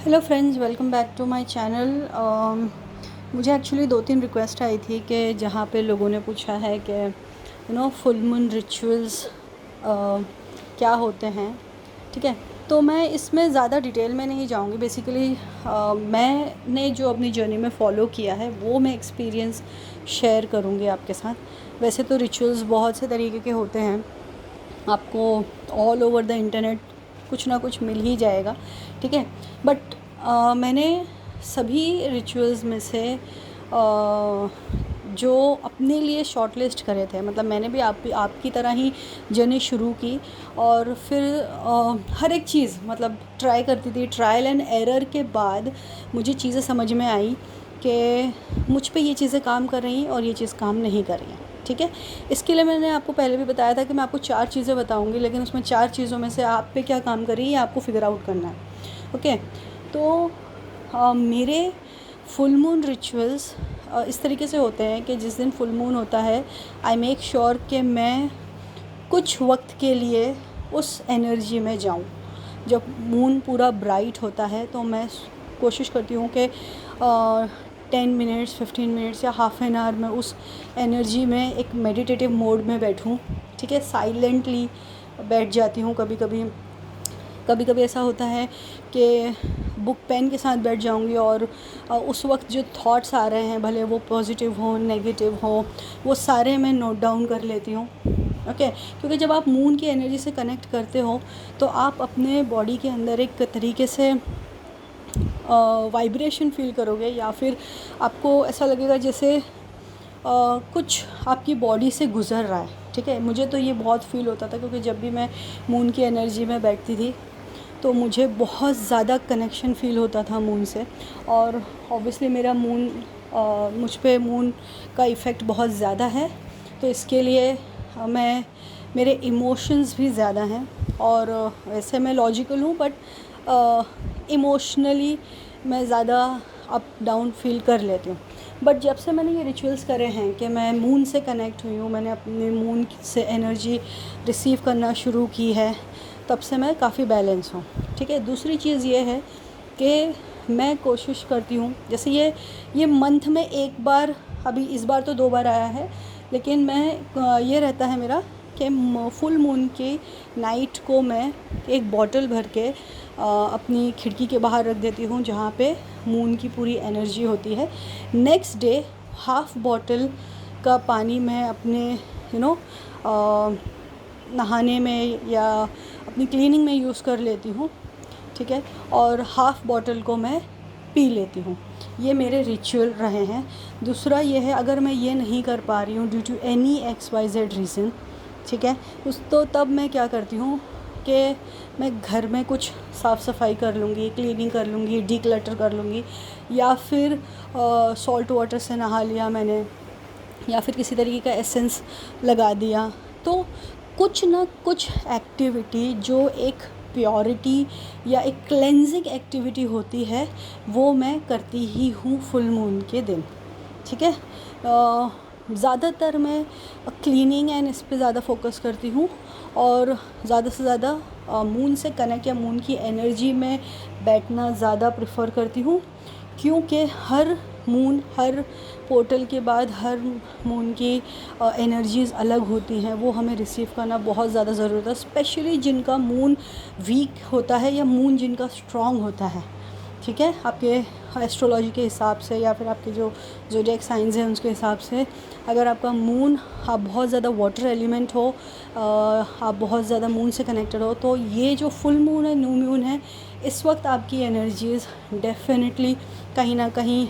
Hello friends, welcome back to my channel. मुझे actually 2-3 request आई थी कि जहाँ पे लोगों ने पूछा है कि फुल मून रिचुअल्स क्या होते हैं। ठीक है, तो मैं इसमें ज़्यादा डिटेल में नहीं जाऊँगी। बेसिकली मैंने जो अपनी जर्नी में फ़ॉलो किया है वो मैं एक्सपीरियंस शेयर करूँगी आपके साथ। वैसे तो रिचुअल्स बहुत से तरीके के होते हैं, आपको ऑल ओवर द इंटरनेट कुछ ना कुछ मिल ही जाएगा। ठीक है, बट मैंने सभी रिचुअल्स में से जो अपने लिए शॉर्ट लिस्ट करे थे, मतलब मैंने भी आपकी तरह ही जर्नी शुरू की और फिर हर एक चीज़ मतलब ट्राई करती थी। ट्रायल एंड एरर के बाद मुझे चीज़ें समझ में आई कि मुझ पे ये चीज़ें काम कर रही हैं और ये चीज़ काम नहीं कर रही हैं। ठीक है, इसके लिए मैंने आपको पहले भी बताया था कि मैं आपको 4 चीज़ें बताऊंगी, लेकिन उसमें 4 चीज़ों में से आप पे क्या काम कर रही है ये आपको फिगर आउट करना है। ओके, तो मेरे फुल मून रिचुअल्स इस तरीके से होते हैं कि जिस दिन फुल मून होता है आई मेक श्योर कि मैं कुछ वक्त के लिए उस एनर्जी में जाऊं। जब मून पूरा ब्राइट होता है तो मैं कोशिश करती हूँ कि 10 मिनट्स 15 मिनट्स या हाफ़ एन आवर में उस एनर्जी में एक मेडिटेटिव मोड में बैठूं। ठीक है, साइलेंटली बैठ जाती हूँ। कभी कभी ऐसा होता है कि बुक पेन के साथ बैठ जाऊंगी और उस वक्त जो थॉट्स आ रहे हैं, भले वो पॉजिटिव हों नेगेटिव हों, वो सारे मैं नोट डाउन कर लेती हूँ। ओके, क्योंकि जब आप मून की एनर्जी से कनेक्ट करते हो तो आप अपने बॉडी के अंदर एक तरीके से वाइब्रेशन फील करोगे, या फिर आपको ऐसा लगेगा जैसे कुछ आपकी बॉडी से गुज़र रहा है। ठीक है, मुझे तो ये बहुत फील होता था क्योंकि जब भी मैं मून की एनर्जी में बैठती थी तो मुझे बहुत ज़्यादा कनेक्शन फ़ील होता था मून से। और ऑब्वियसली मेरा मून मुझ पे मून का इफ़ेक्ट बहुत ज़्यादा है, तो इसके लिए मेरे इमोशंस भी ज़्यादा हैं। और वैसे मैं लॉजिकल हूँ, बट इमोशनली मैं ज़्यादा अप डाउन फील कर लेती हूँ। बट जब से मैंने ये रिचुअल्स करे हैं कि मैं मून से कनेक्ट हुई हूँ, मैंने अपने मून से एनर्जी रिसीव करना शुरू की है, तब से मैं काफ़ी बैलेंस हूँ। ठीक है, दूसरी चीज़ ये है कि मैं कोशिश करती हूँ, जैसे ये मंथ में एक बार, अभी इस बार तो 2 बार आया है, लेकिन मैं ये रहता है मेरा कि फुल मून की नाइट को मैं एक बॉटल भर के अपनी खिड़की के बाहर रख देती हूँ जहाँ पे मून की पूरी एनर्जी होती है। नेक्स्ट डे हाफ़ बॉटल का पानी मैं अपने नहाने में या अपनी क्लीनिंग में यूज़ कर लेती हूँ। ठीक है, और हाफ़ बॉटल को मैं पी लेती हूँ। ये मेरे रिचुअल रहे हैं। दूसरा ये है, अगर मैं ये नहीं कर पा रही हूँ due to any XYZ reason, ठीक है, तो तब मैं क्या करती हूँ कि मैं घर में कुछ साफ़ सफाई कर लूँगी, क्लीनिंग कर लूँगी, डीक्लटर कर लूँगी, या फिर सॉल्ट वाटर से नहा लिया मैंने, या फिर किसी तरीके का एसेंस लगा दिया। तो कुछ ना कुछ एक्टिविटी जो एक प्योरिटी या एक क्लेंजिंग एक्टिविटी होती है वो मैं करती ही हूँ फुल मून के दिन। ठीक है, ज़्यादातर मैं क्लीनिंग एंड इस पे ज़्यादा फोकस करती हूँ और ज़्यादा से ज़्यादा मून से कनेक्ट या मून की एनर्जी में बैठना ज़्यादा प्रेफर करती हूँ, क्योंकि हर पोर्टल के बाद हर मून की एनर्जीज़ अलग होती हैं। वो हमें रिसीव करना बहुत ज़्यादा ज़रूरत है, स्पेशली जिनका मून वीक होता है या मून जिनका स्ट्रॉन्ग होता है। ठीक है, आपके एस्ट्रोलॉजी के हिसाब से या फिर आपके जो ज़ोडिएक साइंस हैं उसके हिसाब से, अगर आपका मून, आप बहुत ज़्यादा वाटर एलिमेंट हो, आप बहुत ज़्यादा मून से कनेक्टेड हो, तो ये जो फुल मून है, न्यू मून है, इस वक्त आपकी एनर्जीज़ डेफिनेटली कहीं ना कहीं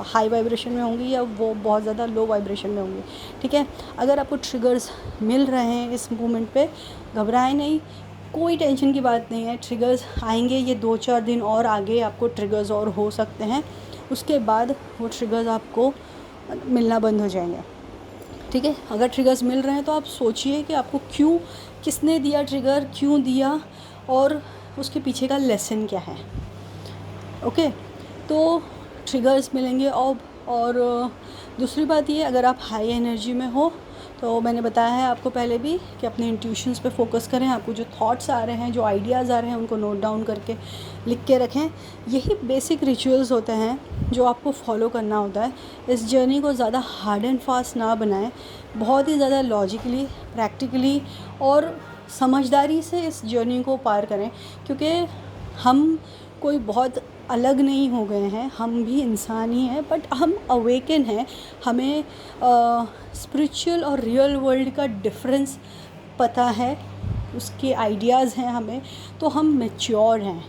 हाई वाइब्रेशन में होंगी या वो बहुत ज़्यादा लो वाइब्रेशन में होंगी। ठीक है, अगर आपको ट्रिगर्स मिल रहे हैं इस मोमेंट पे, घबराएं नहीं, कोई टेंशन की बात नहीं है। ट्रिगर्स आएंगे, ये 2-4 दिन और आगे आपको ट्रिगर्स और हो सकते हैं, उसके बाद वो ट्रिगर्स आपको मिलना बंद हो जाएंगे। ठीक है, अगर ट्रिगर्स मिल रहे हैं तो आप सोचिए कि आपको किसने दिया ट्रिगर, क्यों दिया, और उसके पीछे का लेसन क्या है। ओके, तो ट्रिगर्स मिलेंगे। और दूसरी बात ये, अगर आप हाई एनर्जी में हो तो मैंने बताया है आपको पहले भी कि अपने इंट्यूशंस पे फोकस करें, आपको जो थॉट्स आ रहे हैं, जो आइडियाज़ आ रहे हैं, उनको नोट डाउन करके लिख के रखें। यही बेसिक रिचुअल्स होते हैं जो आपको फॉलो करना होता है। इस जर्नी को ज़्यादा हार्ड एंड फास्ट ना बनाएं, बहुत ही ज़्यादा लॉजिकली, प्रैक्टिकली और समझदारी से इस जर्नी को पार करें, क्योंकि हम कोई बहुत अलग नहीं हो गए हैं, हम भी इंसान ही हैं, बट हम अवेकन हैं। हमें स्पिरिचुअल और रियल वर्ल्ड का डिफरेंस पता है, उसके आइडियाज़ हैं हमें, तो हम मैच्योर हैं।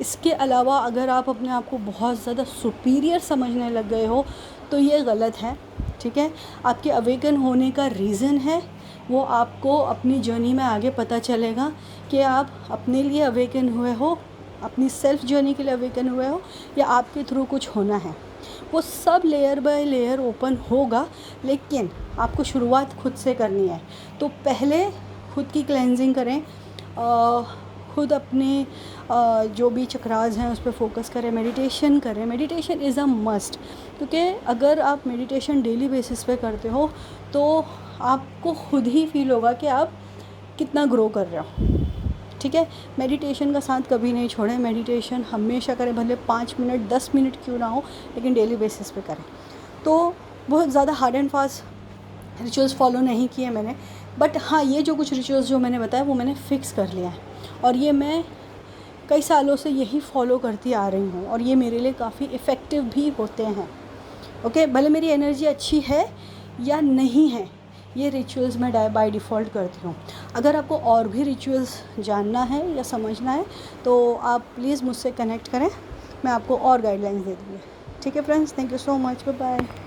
इसके अलावा अगर आप अपने आप को बहुत ज़्यादा सुपीरियर समझने लग गए हो तो ये गलत है, ठीक है। आपके अवेकन होने का रीज़न है वो आपको अपनी जर्नी में आगे पता चलेगा कि आप अपने लिए अवेकन हुए हो, अपनी सेल्फ जर्नी के लिए अवेकन हुए हो, या आपके थ्रू कुछ होना है। वो sub layer by layer open होगा, लेकिन आपको शुरुआत खुद से करनी है। तो पहले खुद की क्लेंजिंग करें, खुद अपने जो भी चक्रास हैं उस पर फोकस करें, मेडिटेशन करें। मेडिटेशन इज़ अ मस्ट, क्योंकि अगर आप मेडिटेशन डेली बेसिस पे करते हो तो आपको खुद ही फील होगा कि आप कितना ग्रो कर रहे हो, ठीक है। मेडिटेशन का साथ कभी नहीं छोड़ें, मेडिटेशन हमेशा करें, भले 5 मिनट 10 मिनट क्यों ना हो, लेकिन डेली बेसिस पे करें। तो बहुत ज़्यादा hard and fast rituals follow नहीं किए मैंने, बट हाँ, ये जो कुछ रिचुअल्स जो मैंने बताया वो मैंने फ़िक्स कर लिया है, और ये मैं कई सालों से यही फॉलो करती आ रही हूँ, और ये मेरे लिए काफ़ी इफ़ेक्टिव भी होते हैं। ओके, भले मेरी एनर्जी अच्छी है या नहीं है, ये रिचुअल्स मैं बाय डिफ़ॉल्ट करती हूँ। अगर आपको और भी रिचुअल्स जानना है या समझना है तो आप प्लीज़ मुझसे कनेक्ट करें, मैं आपको और गाइडलाइंस दे दूँगी। ठीक है friends, thank you so much, bye bye.